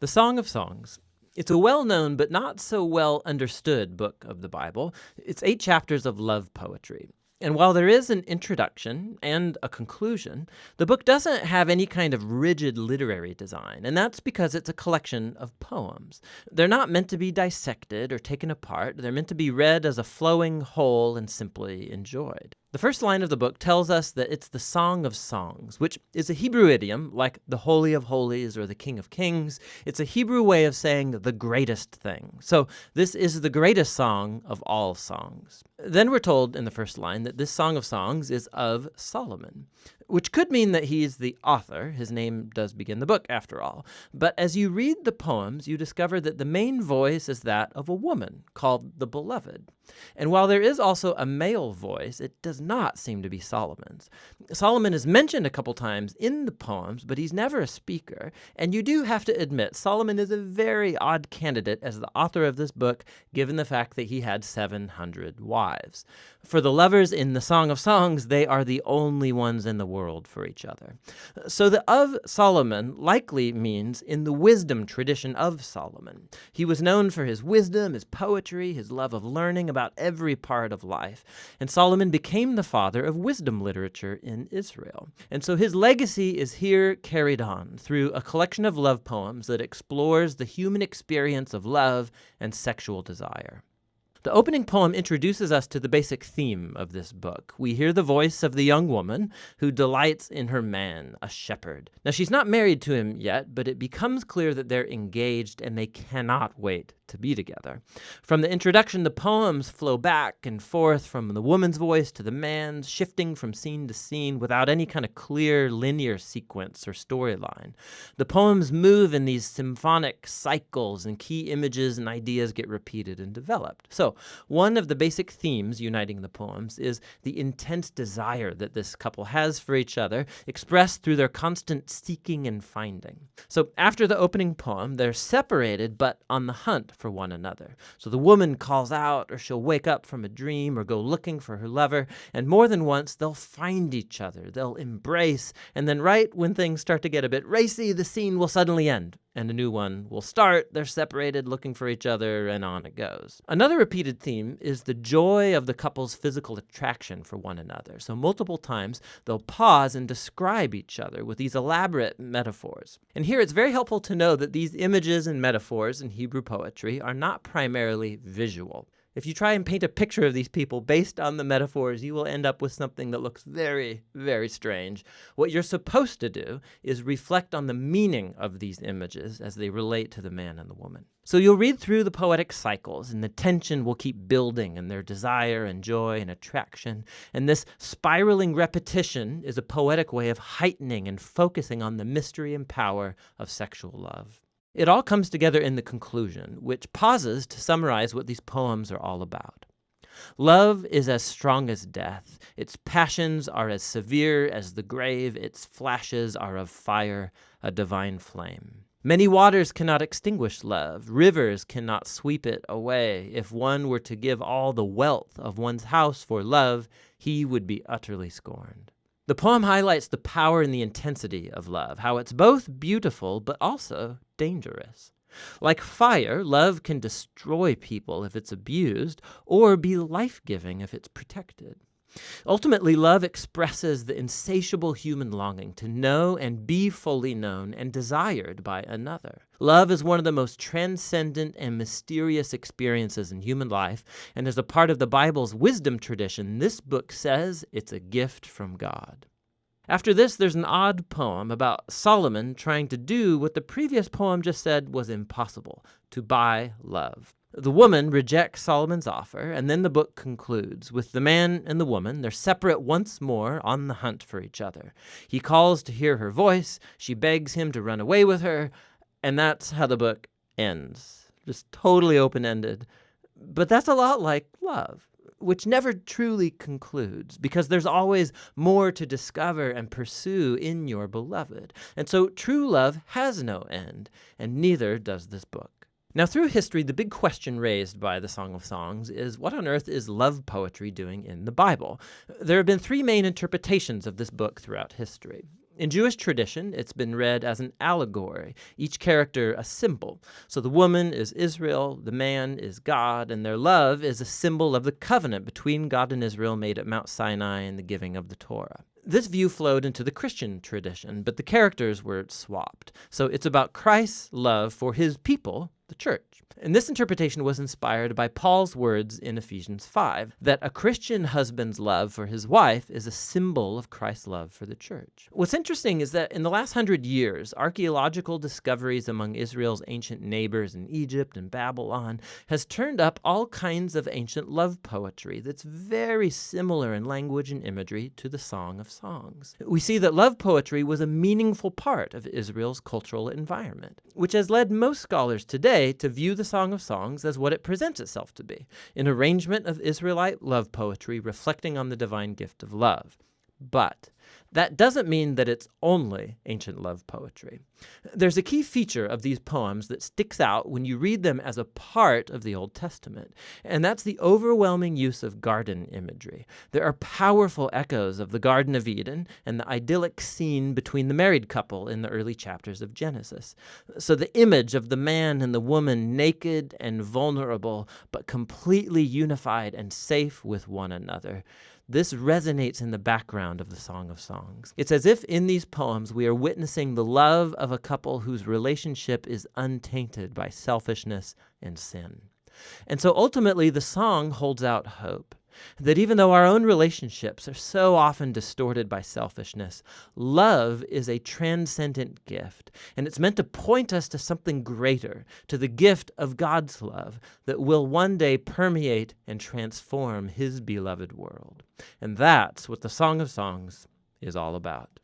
The Song of Songs. It's a well-known but not so well understood book of the Bible. It's 8 chapters of love poetry. And while there is an introduction and a conclusion, the book doesn't have any kind of rigid literary design, and that's because it's a collection of poems. They're not meant to be dissected or taken apart. They're meant to be read as a flowing whole and simply enjoyed. The first line of the book tells us that it's the Song of Songs, which is a Hebrew idiom like the Holy of Holies or the King of Kings. It's a Hebrew way of saying the greatest thing. So this is the greatest song of all songs. Then we're told in the first line that this Song of Songs is of Solomon, which could mean that he's the author. His name does begin the book, after all. But as you read the poems, you discover that the main voice is that of a woman called the Beloved. And while there is also a male voice, it does not seem to be Solomon's. Solomon is mentioned a couple times in the poems, but he's never a speaker. And you do have to admit, Solomon is a very odd candidate as the author of this book, given the fact that he had 700 wives. For the lovers in the Song of Songs, they are the only ones in the world for each other. So the of Solomon likely means in the wisdom tradition of Solomon. He was known for his wisdom, his poetry, his love of learning about every part of life. And Solomon became the father of wisdom literature in Israel. And so his legacy is here carried on through a collection of love poems that explores the human experience of love and sexual desire. The opening poem introduces us to the basic theme of this book. We hear the voice of the young woman who delights in her man, a shepherd. Now, she's not married to him yet, but it becomes clear that they're engaged and they cannot wait to be together. From the introduction, the poems flow back and forth from the woman's voice to the man's, shifting from scene to scene without any kind of clear linear sequence or storyline. The poems move in these symphonic cycles, and key images and ideas get repeated and developed. So, one of the basic themes uniting the poems is the intense desire that this couple has for each other, expressed through their constant seeking and finding. So, after the opening poem, they're separated but on the hunt for one another. So the woman calls out, or she'll wake up from a dream or go looking for her lover, and more than once they'll find each other, they'll embrace, and then right when things start to get a bit racy, the scene will suddenly end and a new one will start. They're separated, looking for each other, and on it goes. Another repeated theme is the joy of the couple's physical attraction for one another. So multiple times they'll pause and describe each other with these elaborate metaphors. And here it's very helpful to know that these images and metaphors in Hebrew poetry are not primarily visual. If you try and paint a picture of these people based on the metaphors, you will end up with something that looks very, very strange. What you're supposed to do is reflect on the meaning of these images as they relate to the man and the woman. So you'll read through the poetic cycles, and the tension will keep building in their desire and joy and attraction. And this spiraling repetition is a poetic way of heightening and focusing on the mystery and power of sexual love. It all comes together in the conclusion, which pauses to summarize what these poems are all about. Love is as strong as death. Its passions are as severe as the grave. Its flashes are of fire, a divine flame. Many waters cannot extinguish love. Rivers cannot sweep it away. If one were to give all the wealth of one's house for love, he would be utterly scorned. The poem highlights the power and the intensity of love, how it's both beautiful but also dangerous. Like fire, love can destroy people if it's abused, or be life-giving if it's protected. Ultimately, love expresses the insatiable human longing to know and be fully known and desired by another. Love is one of the most transcendent and mysterious experiences in human life, and as a part of the Bible's wisdom tradition, this book says it's a gift from God. After this, there's an odd poem about Solomon trying to do what the previous poem just said was impossible, to buy love. The woman rejects Solomon's offer, and then the book concludes with the man and the woman. They're separate once more on the hunt for each other. He calls to hear her voice. She begs him to run away with her, and that's how the book ends. Just totally open-ended. But that's a lot like love, which never truly concludes, because there's always more to discover and pursue in your beloved. And so true love has no end, and neither does this book. Now, through history, the big question raised by the Song of Songs is, what on earth is love poetry doing in the Bible? There have been 3 main interpretations of this book throughout history. In Jewish tradition, it's been read as an allegory, each character a symbol. So the woman is Israel, the man is God, and their love is a symbol of the covenant between God and Israel made at Mount Sinai and the giving of the Torah. This view flowed into the Christian tradition, but the characters were swapped. So it's about Christ's love for his people, the church. And this interpretation was inspired by Paul's words in Ephesians 5, that a Christian husband's love for his wife is a symbol of Christ's love for the church. What's interesting is that in the last 100 years, archaeological discoveries among Israel's ancient neighbors in Egypt and Babylon has turned up all kinds of ancient love poetry that's very similar in language and imagery to the Song of Songs. We see that love poetry was a meaningful part of Israel's cultural environment, which has led most scholars today to view the Song of Songs as what it presents itself to be, an arrangement of Israelite love poetry reflecting on the divine gift of love. But that doesn't mean that it's only ancient love poetry. There's a key feature of these poems that sticks out when you read them as a part of the Old Testament, and that's the overwhelming use of garden imagery. There are powerful echoes of the Garden of Eden and the idyllic scene between the married couple in the early chapters of Genesis. So the image of the man and the woman naked and vulnerable, but completely unified and safe with one another. This resonates in the background of the Song of Songs. It's as if in these poems we are witnessing the love of a couple whose relationship is untainted by selfishness and sin. And so ultimately the song holds out hope that even though our own relationships are so often distorted by selfishness, love is a transcendent gift, and it's meant to point us to something greater, to the gift of God's love that will one day permeate and transform his beloved world. And that's what the Song of Songs is all about.